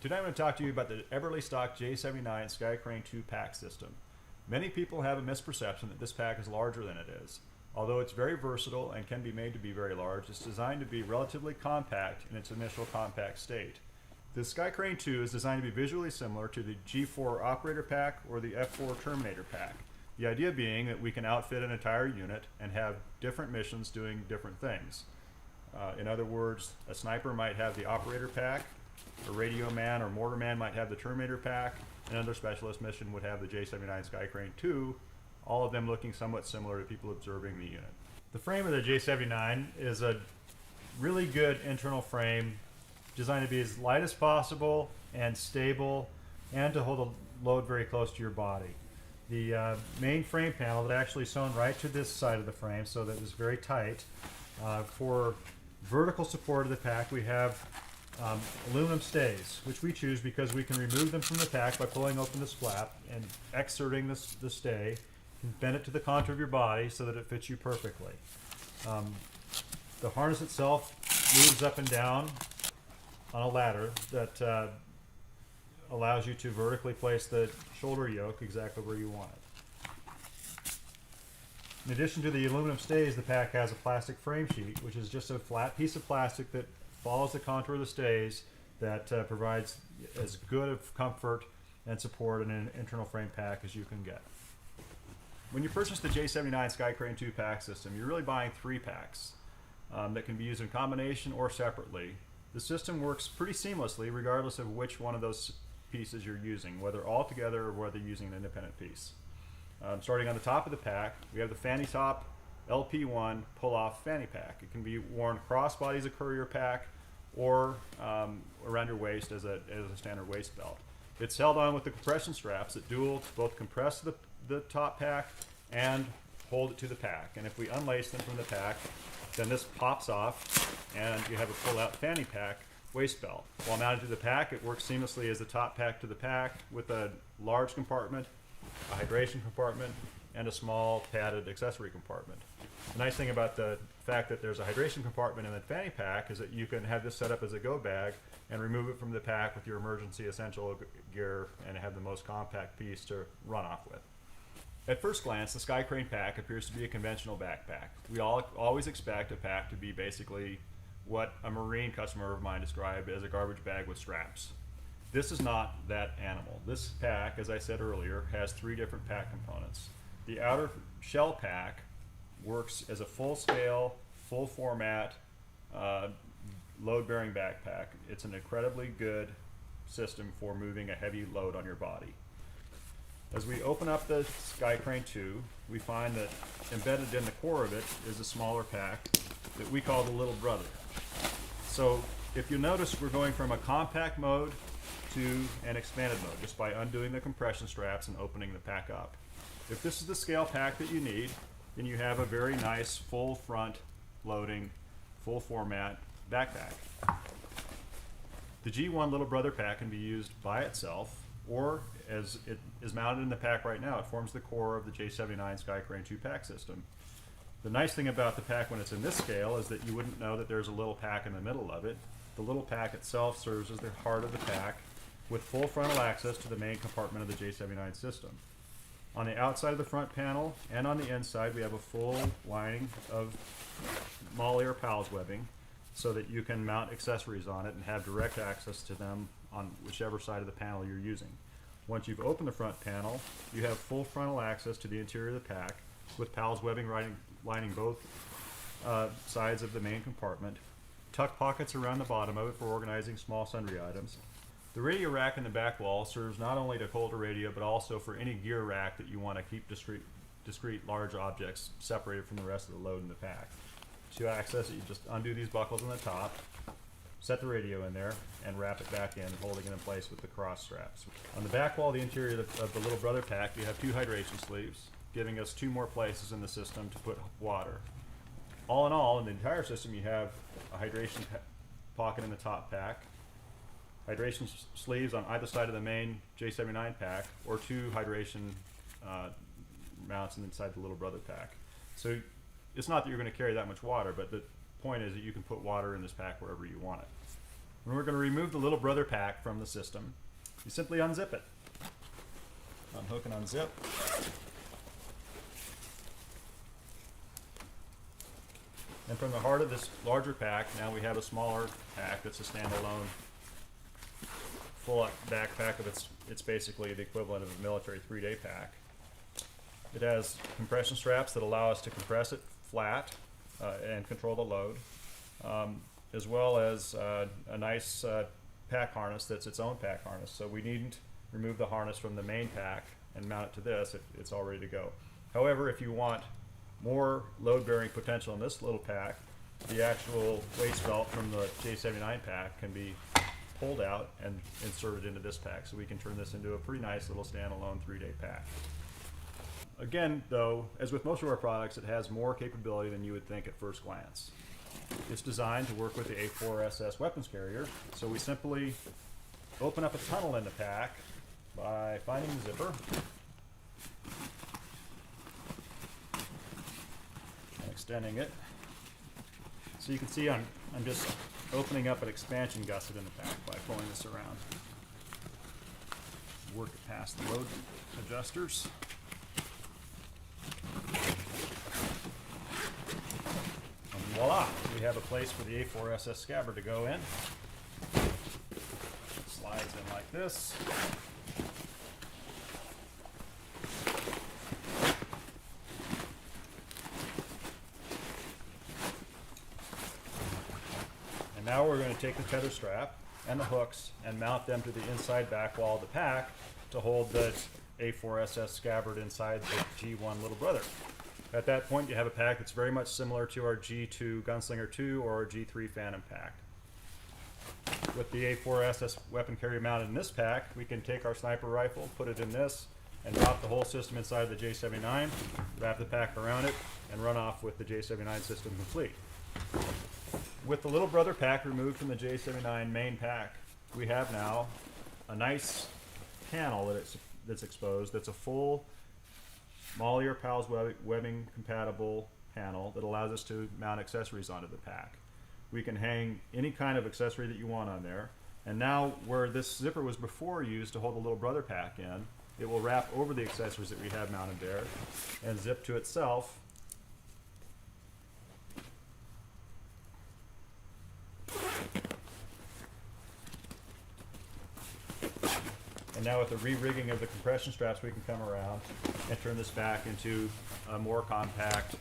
Today I'm going to talk to you about the Eberlestock J79 Skycrane II pack system. Many people have a misperception that this pack is larger than it is. Although it's very versatile and can be made to be very large, it's designed to be relatively compact in its initial compact state. The Skycrane II is designed to be visually similar to the G4 Operator Pack or the F4 Terminator Pack. The idea being that we can outfit an entire unit and have different missions doing different things. In other words, a sniper might have the Operator Pack, a radio man or mortar man might have the Terminator Pack, and another specialist mission would have the J79 Skycrane II, all of them looking somewhat similar to people observing the unit. The frame of the J79 is a really good internal frame designed to be as light as possible and stable and to hold a load very close to your body. The main frame panel is actually sewn right to this side of the frame so that it's very tight. For vertical support of the pack we have aluminum stays, which we choose because we can remove them from the pack by pulling open this flap and exerting the stay. You can bend it to the contour of your body so that it fits you perfectly. The harness itself moves up and down on a ladder that allows you to vertically place the shoulder yoke exactly where you want it. In addition to the aluminum stays, the pack has a plastic frame sheet, which is just a flat piece of plastic that follows the contour of the stays that provides as good of comfort and support in an internal frame pack as you can get. When you purchase the J79 Skycrane II pack system, you're really buying 3 packs that can be used in combination or separately. The system works pretty seamlessly regardless of which one of those pieces you're using, whether all together or whether using an independent piece. Starting on the top of the pack, we have the Fanny Top LP1 pull-off fanny pack. It can be worn crossbody as a courier pack or around your waist as a standard waist belt. It's held on with the compression straps that dual to both compress the top pack and hold it to the pack. And if we unlace them from the pack, then this pops off and you have a pull-out fanny pack waist belt. While mounted to the pack, it works seamlessly as a top pack to the pack with a large compartment, a hydration compartment, and a small padded accessory compartment. The nice thing about the fact that there's a hydration compartment in the fanny pack is that you can have this set up as a go bag and remove it from the pack with your emergency essential gear and have the most compact piece to run off with. At first glance, the Skycrane pack appears to be a conventional backpack. We always expect a pack to be basically what a Marine customer of mine described as a garbage bag with straps. This is not that animal. This pack, as I said earlier, has 3 different pack components. The outer shell pack works as a full-scale, full-format, load-bearing backpack. It's an incredibly good system for moving a heavy load on your body. As we open up the Skycrane II, we find that embedded in the core of it is a smaller pack that we call the little brother. So if you notice, we're going from a compact mode to an expanded mode just by undoing the compression straps and opening the pack up. If this is the scale pack that you need, then you have a very nice full front loading, full format backpack. The G1 Little Brother pack can be used by itself, or as it is mounted in the pack right now, it forms the core of the J79 Skycrane II pack system. The nice thing about the pack when it's in this scale is that you wouldn't know that there's a little pack in the middle of it. The little pack itself serves as the heart of the pack with full frontal access to the main compartment of the J79 system. On the outside of the front panel and on the inside we have a full lining of Mollair Pals webbing so that you can mount accessories on it and have direct access to them on whichever side of the panel you're using. Once you've opened the front panel, you have full frontal access to the interior of the pack with Pals webbing lining both sides of the main compartment, tuck pockets around the bottom of it for organizing small sundry items. The radio rack in the back wall serves not only to hold a radio but also for any gear rack that you want to keep discrete large objects separated from the rest of the load in the pack. To access it, you just undo these buckles on the top, set the radio in there, and wrap it back in, holding it in place with the cross straps. On the back wall of the interior of the Little Brother pack, you have 2 hydration sleeves, giving us 2 more places in the system to put water. All in all, in the entire system, you have a hydration pocket in the top pack, hydration sleeves on either side of the main J79 pack, or 2 hydration mounts inside the Little Brother pack. So it's not that you're going to carry that much water, but the point is that you can put water in this pack wherever you want it. When we're going to remove the little brother pack from the system, you simply unzip it. Unhook and unzip. And from the heart of this larger pack, now we have a smaller pack that's a standalone full backpack of it's basically the equivalent of a military 3-day pack. It has compression straps that allow us to compress it flat and control the load, as well as a nice pack harness that's its own pack harness. So we needn't remove the harness from the main pack and mount it to this. It's all ready to go. However, if you want more load-bearing potential in this little pack, the actual waste belt from the J79 pack can be pulled out and inserted into this pack. So we can turn this into a pretty nice little standalone 3-day pack. Again, though, as with most of our products, it has more capability than you would think at first glance. It's designed to work with the A4SS weapons carrier, so we simply open up a tunnel in the pack by finding the zipper and extending it. So you can see I'm just opening up an expansion gusset in the pack by pulling this around. Work it past the load adjusters. And voila, we have a place for the A4SS scabbard to go in. It slides in like this. And now we're going to take the tether strap and the hooks and mount them to the inside back wall of the pack to hold the A4SS scabbard inside the G1 little brother. At that point, you have a pack that's very much similar to our G2 Gunslinger 2 or our G3 Phantom pack. With the A4SS weapon carrier mounted in this pack, we can take our sniper rifle, put it in this, and drop the whole system inside the J79, wrap the pack around it, and run off with the J79 system complete. With the little brother pack removed from the J79 main pack, we have now a nice panel that's exposed, that's a full MOLLE or PALS webbing compatible panel that allows us to mount accessories onto the pack. We can hang any kind of accessory that you want on there. And now where this zipper was before used to hold the little brother pack in, it will wrap over the accessories that we have mounted there and zip to itself. And now with the re-rigging of the compression straps, we can come around and turn this back into a more compact,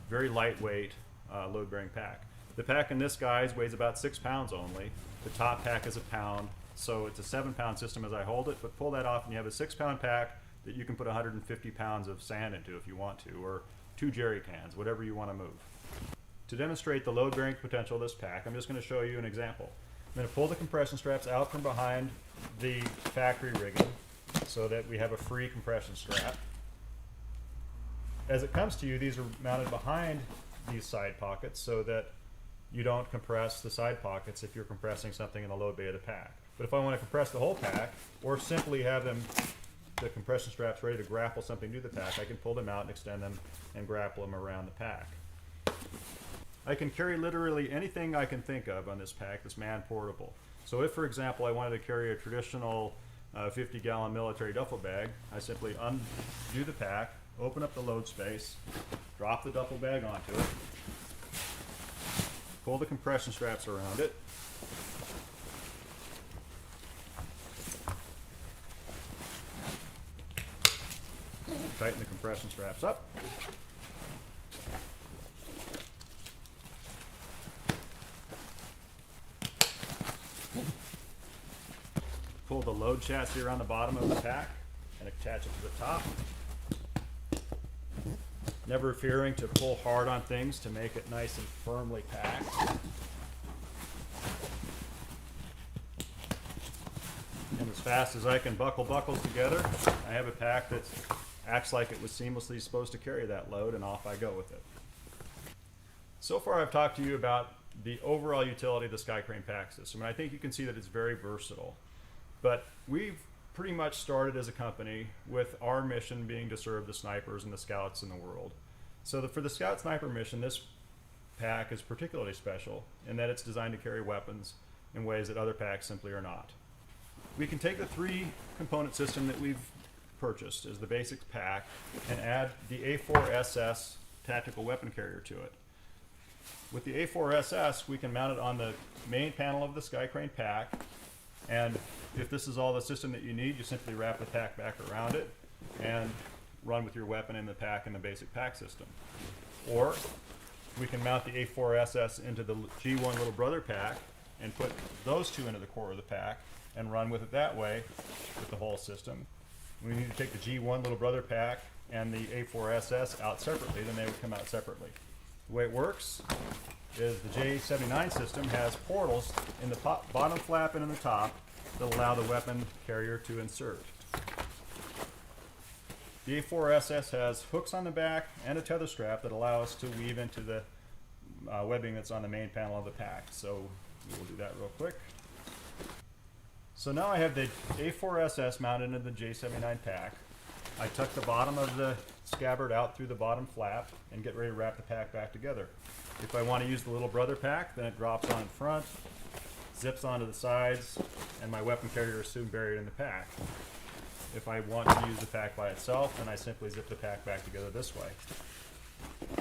very lightweight load-bearing pack. The pack in this, guys, weighs about 6 pounds only. The top pack is a pound, so it's a 7-pound system as I hold it, but pull that off and you have a 6-pound pack that you can put 150 pounds of sand into if you want to, or 2 jerry cans, whatever you want to move. To demonstrate the load-bearing potential of this pack, I'm just going to show you an example. I'm going to pull the compression straps out from behind the factory rigging so that we have a free compression strap. As it comes to you, these are mounted behind these side pockets so that you don't compress the side pockets if you're compressing something in the load bay of the pack. But if I want to compress the whole pack, or simply have the compression straps ready to grapple something to the pack, I can pull them out and extend them and grapple them around the pack. I can carry literally anything I can think of on this pack that's man-portable. So if, for example, I wanted to carry a traditional 50-gallon military duffel bag, I simply undo the pack, open up the load space, drop the duffel bag onto it, pull the compression straps around it, tighten the compression straps up, pull the load chassis around the bottom of the pack and attach it to the top. Never fearing to pull hard on things to make it nice and firmly packed. And as fast as I can buckle buckles together, I have a pack that acts like it was seamlessly supposed to carry that load, and off I go with it. So far I've talked to you about the overall utility of the Skycrane pack system, and I think you can see that it's very versatile. But we've pretty much started as a company with our mission being to serve the snipers and the scouts in the world. So for the scout sniper mission, this pack is particularly special in that it's designed to carry weapons in ways that other packs simply are not. We can take the 3-component system that we've purchased as the basic pack and add the A4SS tactical weapon carrier to it. With the A4SS, we can mount it on the main panel of the Skycrane pack, and if this is all the system that you need, you simply wrap the pack back around it and run with your weapon in the pack in the basic pack system. Or we can mount the A4SS into the G1 little brother pack and put those two into the core of the pack and run with it that way with the whole system. We need to take the G1 little brother pack and the A4SS out separately, then they would come out separately. The way it works is the J79 system has portals in the bottom flap and in the top that allow the weapon carrier to insert. The A4SS has hooks on the back and a tether strap that allow us to weave into the webbing that's on the main panel of the pack. So we will do that real quick. So now I have the A4SS mounted into the J79 pack. I tuck the bottom of the scabbard out through the bottom flap and get ready to wrap the pack back together. If I want to use the little brother pack, then it drops on in front, zips onto the sides, and my weapon carrier is soon buried in the pack. If I want to use the pack by itself, then I simply zip the pack back together this way.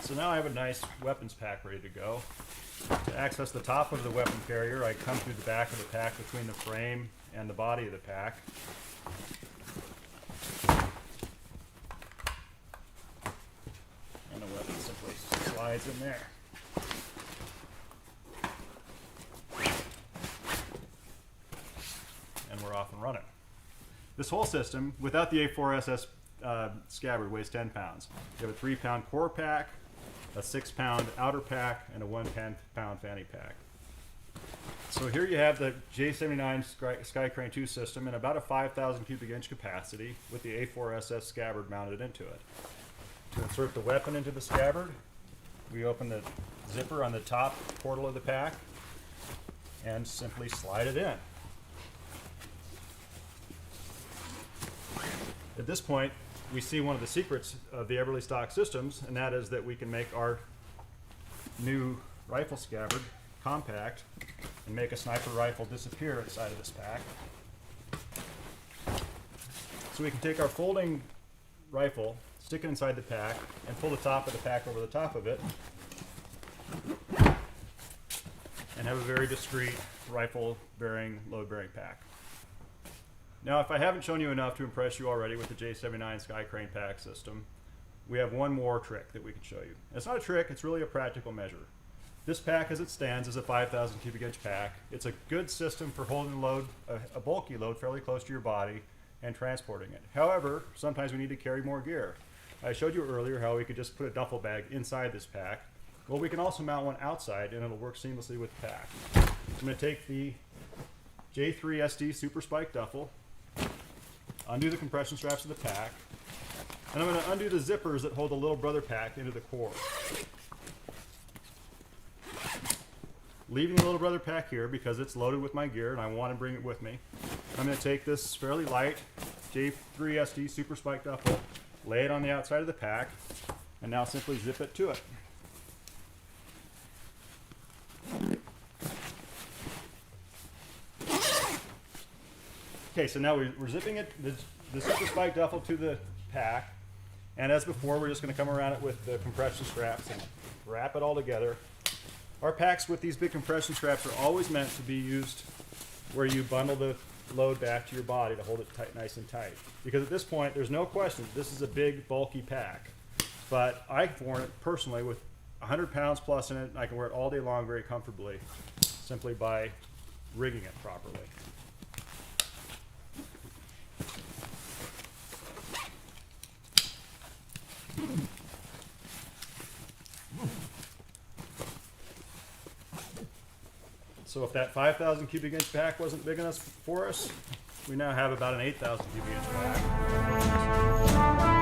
So now I have a nice weapons pack ready to go. To access the top of the weapon carrier, I come through the back of the pack between the frame and the body of the pack. And the weapon simply slides in there. And we're off and running. This whole system, without the A4SS scabbard, weighs 10 pounds. You have a 3-pound core pack, a 6-pound outer pack, and a 1-pound fanny pack. So here you have the J79 Skycrane II system in about a 5,000 cubic inch capacity with the A4SS scabbard mounted into it. To insert the weapon into the scabbard, we open the zipper on the top portal of the pack and simply slide it in. At this point, we see one of the secrets of the Eberlestock systems, and that is that we can make our new rifle scabbard compact and make a sniper rifle disappear inside of this pack. So we can take our folding rifle, stick it inside the pack, and pull the top of the pack over the top of it, and have a very discreet rifle-bearing, load-bearing pack. Now, if I haven't shown you enough to impress you already with the J79 Skycrane pack system, we have one more trick that we can show you. It's not a trick, it's really a practical measure. This pack as it stands is a 5,000 cubic inch pack. It's a good system for holding a load, a bulky load fairly close to your body and transporting it. However, sometimes we need to carry more gear. I showed you earlier how we could just put a duffel bag inside this pack. Well, we can also mount one outside and it'll work seamlessly with the pack. I'm going to take the J3SD Super Spike duffel, undo the compression straps of the pack, and I'm going to undo the zippers that hold the little brother pack into the core. Leaving the little brother pack here because it's loaded with my gear and I want to bring it with me. I'm going to take this fairly light J3SD Super Spike duffel, lay it on the outside of the pack, and now simply zip it to it. Okay, so now we're zipping it, the Super Spike duffel to the pack, and as before, we're just going to come around it with the compression straps and wrap it all together. Our packs with these big compression straps are always meant to be used where you bundle the load back to your body to hold it tight, nice and tight. Because at this point, there's no question this is a big, bulky pack. But I've worn it personally with 100 pounds plus in it, and I can wear it all day long very comfortably, simply by rigging it properly. So if that 5,000 cubic inch pack wasn't big enough for us, we now have about an 8,000 cubic inch pack.